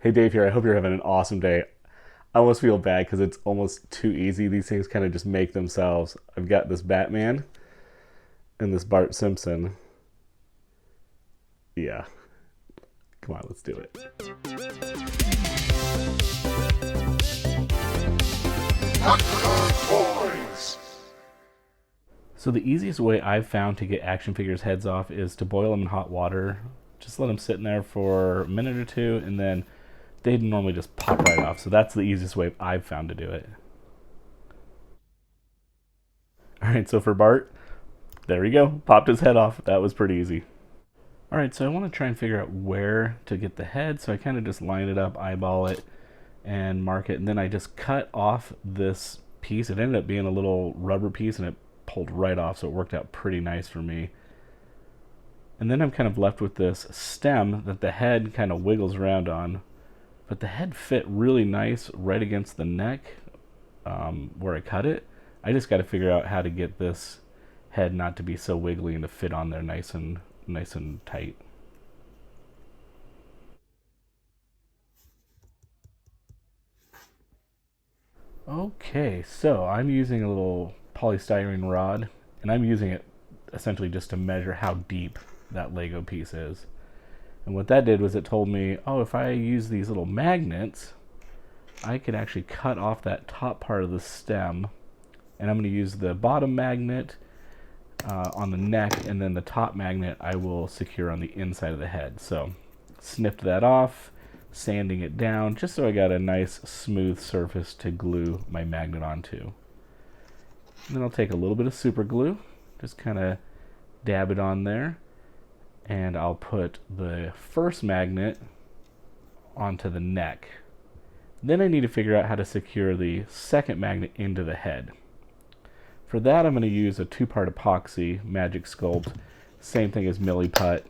Hey Dave here, I hope you're having an awesome day. I almost feel bad because it's almost too easy. These things kind of just make themselves. I've got this Batman and this Bart Simpson. Yeah, come on, let's do it. So the easiest way I've found to get action figures heads off is to boil them in hot water. Just let them sit in there for a minute or two, and then they'd normally just pop right off. So that's the easiest way I've found to do it. All right, so for Bart, there we go. Popped his head off. That was pretty easy. All right, so I want to try and figure out where to get the head. So I kind of just line it up, eyeball it, and mark it. And then I just cut off this piece. It ended up being a little rubber piece, and it pulled right off, so it worked out pretty nice for me. And then I'm kind of left with this stem that the head kind of wiggles around on. But the head fit really nice right against the neck where I cut it. I just got to figure out how to get this head not to be so wiggly and to fit on there nice and tight. Okay, so I'm using a little polystyrene rod, and I'm using it essentially just to measure how deep that Lego piece is. And what that did was it told me, oh, if I use these little magnets, I could actually cut off that top part of the stem. And I'm going to use the bottom magnet on the neck, and then the top magnet I will secure on the inside of the head. So snipped that off, sanding it down, just so I got a nice smooth surface to glue my magnet onto. And then I'll take a little bit of super glue, just kind of dab it on there, and I'll put the first magnet onto the neck. Then I need to figure out how to secure the second magnet into the head. For that, I'm going to use a 2-part epoxy Magic Sculpt, same thing as Milliput,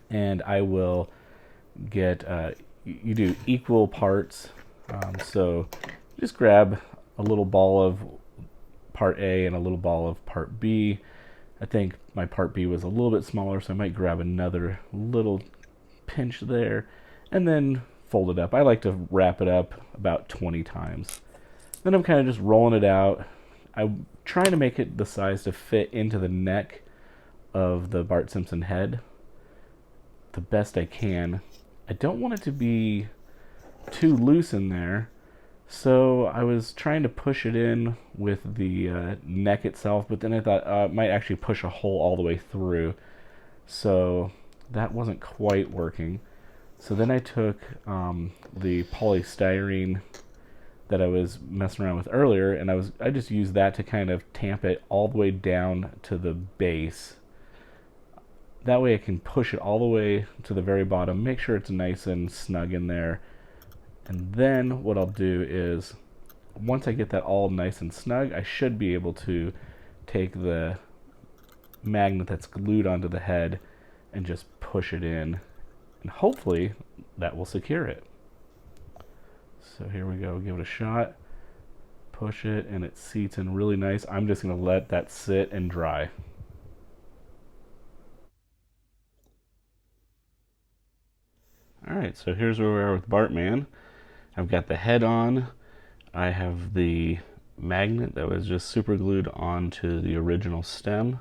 and I will get, you do equal parts, so just grab a little ball of part A and a little ball of part B. I think my part B was a little bit smaller, so I might grab another little pinch there, and then fold it up. I like to wrap it up about 20 times. Then I'm kind of just rolling it out. I'm trying to make it the size to fit into the neck of the Bart Simpson head the best I can. I don't want it to be too loose in there, so I was trying to push it in with the neck itself, but then I thought it might actually push a hole all the way through, so that wasn't quite working. So then I took the polystyrene that I was messing around with earlier, and I just used that to kind of tamp it all the way down to the base. That way I can push it all the way to the very bottom, make sure it's nice and snug in there. And then what I'll do is, once I get that all nice and snug, I should be able to take the magnet that's glued onto the head and just push it in, and hopefully that will secure it. So here we go, give it a shot, push it, and it seats in really nice. I'm just going to let that sit and dry. Alright, so here's where we are with Bartman. I've got the head on. I have the magnet that was just super glued onto the original stem.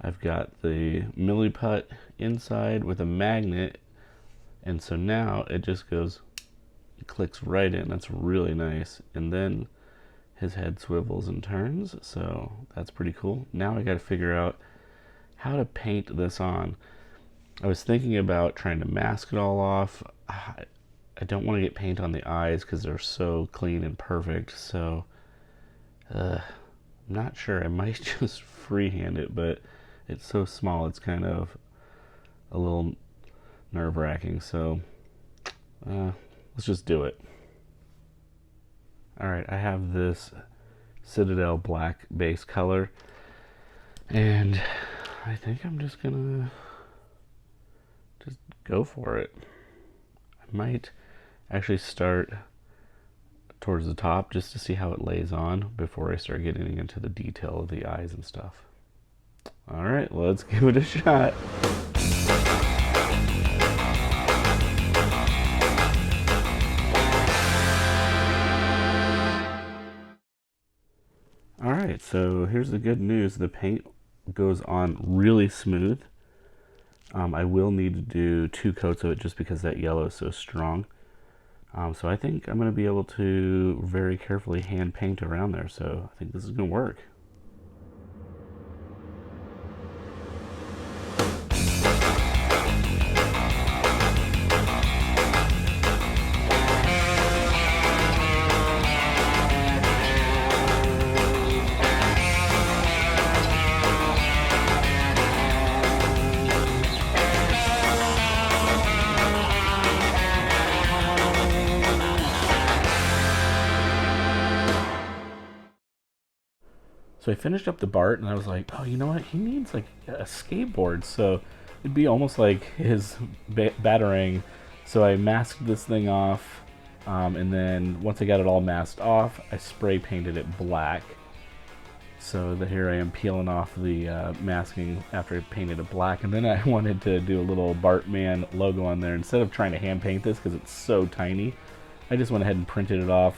I've got the Milliput inside with a magnet, and so now it just goes, it clicks right in. That's really nice. And then his head swivels and turns, so that's pretty cool. Now I got to figure out how to paint this on. I was thinking about trying to mask it all off. I don't want to get paint on the eyes because they're so clean and perfect, so I'm not sure. I might just freehand it, but it's so small it's kind of a little nerve-wracking, so let's just do it. Alright, I have this Citadel black base color, and I think I'm just gonna just go for it. I might actually start towards the top just to see how it lays on before I start getting into the detail of the eyes and stuff. Alright, let's give it a shot. Alright, so here's the good news. The paint goes on really smooth. I will need to do 2 coats of it just because that yellow is so strong. So I think I'm going to be able to very carefully hand paint around there, so I think this is going to work. So I finished up the Bart, and I was like, oh, you know what? He needs like a skateboard, so it'd be almost like his Batarang. So I masked this thing off, and then once I got it all masked off, I spray painted it black. So here I am peeling off the masking after I painted it black, and then I wanted to do a little Bartman logo on there. Instead of trying to hand paint this because it's so tiny, I just went ahead and printed it off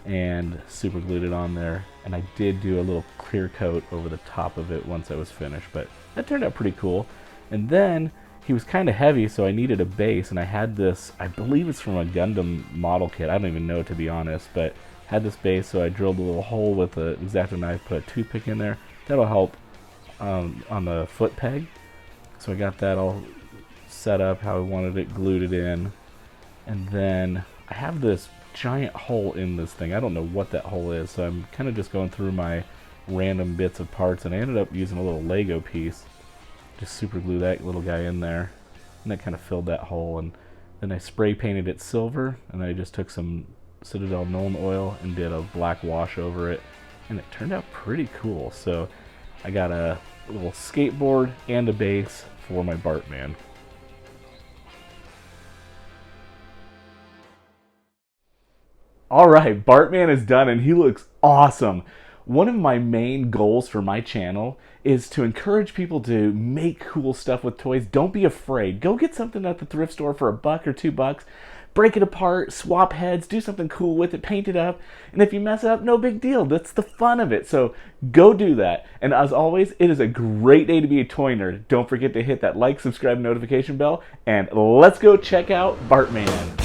and super glued it on there, and I did do a little clear coat over the top of it once I was finished, but that turned out pretty cool. And then he was kind of heavy, so I needed a base, and I had this, I believe it's from a Gundam model kit, I don't even know to be honest, but had this base, so I drilled a little hole with an X-Acto knife, put a toothpick in there. That'll help on the foot peg. So I got that all set up how I wanted it, glued it in, and then I have this giant hole in this thing. I don't know what that hole is, so I'm kind of just going through my random bits of parts, and I ended up using a little Lego piece. Just super glue that little guy in there, and that kind of filled that hole. And then I spray painted it silver, and I just took some Citadel Nuln oil and did a black wash over it, and it turned out pretty cool. So I got a little skateboard and a base for my Bartman. Alright, Bartman is done and he looks awesome. One of my main goals for my channel is to encourage people to make cool stuff with toys. Don't be afraid. Go get something at the thrift store for $1 or $2. Break it apart, swap heads, do something cool with it, paint it up. And if you mess it up, no big deal. That's the fun of it. So go do that. And as always, it is a great day to be a toy nerd. Don't forget to hit that like, subscribe, notification bell, and let's go check out Bartman.